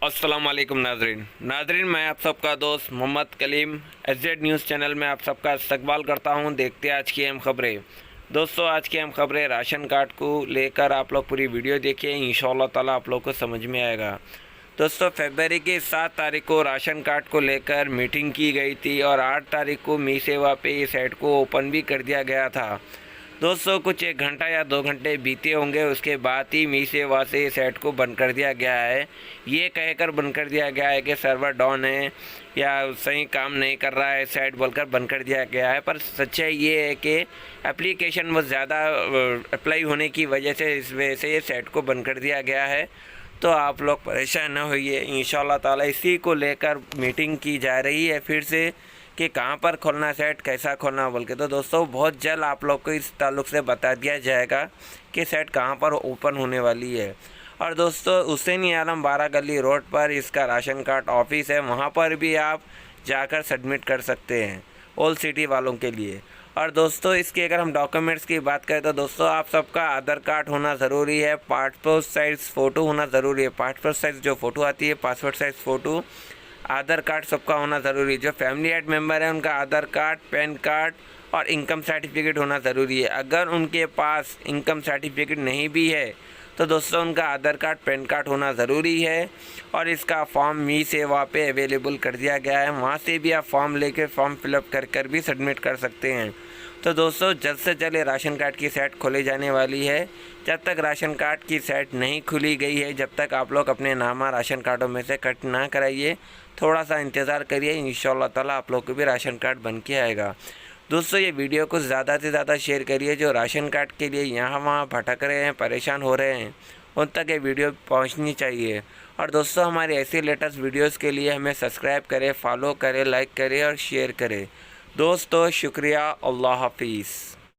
अस्सलाम वालेकुम नाजरीन, मैं आप सबका दोस्त Mohammad Kaleem SZ news channel में आप सबका इस्तकबाल करता हूं। देखते हैं आज की अहम खबरें। दोस्तों, आज की अहम खबरें राशन कार्ड को लेकर आप लोग पूरी वीडियो देखिए, इंशाअल्लाह ताला आप लोग को समझ में आएगा। दोस्तों, फरवरी की 7 तारीख को राशन कार्ड को लेकर मीटिंग की गई थी और 8 तारीख को मी सेवा पे इस ऐड को ओपन भी कर दिया गया था। दोस्तों, कुछ 1 घंटा या 2 घंटे बीते होंगे, उसके बाद ही मी सेवा से इस ऐड को बंद कर दिया गया है। ये कहकर बंद कर दिया गया है कि सर्वर डाउन है या सही काम नहीं कर रहा है, साइट बोलकर बंद कर दिया गया है। पर सच्चाई ये है कि एप्लीकेशन बहुत ज़्यादा अप्लाई होने की वजह से इस वजह से ये साइट को बंद कर दिया गया है। तो आप लोग परेशान न होइए, इंशाअल्लाह ताला इसी को लेकर मीटिंग की जा रही है फिर से कि कहाँ पर खोलना सेट, कैसा खोलना बोल के। तो दोस्तों, बहुत जल्द आप लोग को इस ताल्लुक से बता दिया जाएगा कि सेट कहाँ पर ओपन होने वाली है। और दोस्तों, हुसैनी आलम 12 गली रोड पर इसका राशन कार्ड ऑफिस है, वहाँ पर भी आप जाकर सबमिट कर सकते हैं ओल्ड सिटी वालों के लिए। और दोस्तों, इसके अगर हम डॉक्यूमेंट्स की बात करें तो दोस्तों, आप सबका आधार कार्ड होना ज़रूरी है, पासपोर्ट साइज़ फ़ोटो होना ज़रूरी है। पासपोर्ट साइज़ जो फ़ोटो आती है, पासपोर्ट साइज़ फ़ोटो, आधार कार्ड सबका होना ज़रूरी है। जो फैमिली एड मेंबर है उनका आधार कार्ड, पैन कार्ड और इनकम सर्टिफिकेट होना ज़रूरी है। अगर उनके पास इनकम सर्टिफिकेट नहीं भी है तो दोस्तों, उनका आधार कार्ड, पैन कार्ड होना ज़रूरी है। और इसका फॉर्म मी सेवा पे अवेलेबल कर दिया गया है, वहाँ से भी आप फॉर्म लेकर फॉर्म फिलअप कर भी सबमिट कर सकते हैं। तो दोस्तों, जल्द से जल्द राशन कार्ड की साइट खोली जाने वाली है। जब तक राशन कार्ड की साइट नहीं खुली गई है, जब तक आप लोग अपने नामा राशन कार्डों में से कट ना कराइए, थोड़ा सा इंतज़ार करिए, इंशाअल्लाह ताला आप लोग को भी राशन कार्ड बन के आएगा। दोस्तों, ये वीडियो को ज़्यादा से ज़्यादा शेयर करिए। जो राशन कार्ड के लिए यहाँ वहाँ भटक रहे हैं, परेशान हो रहे हैं, उन तक ये वीडियो पहुँचनी चाहिए। और दोस्तों, हमारे ऐसे लेटेस्ट वीडियोज़ के लिए हमें सब्सक्राइब करें, फॉलो करें, लाइक करें और शेयर करें। दोस्तों, शुक्रिया। अल्लाह हाफिज़।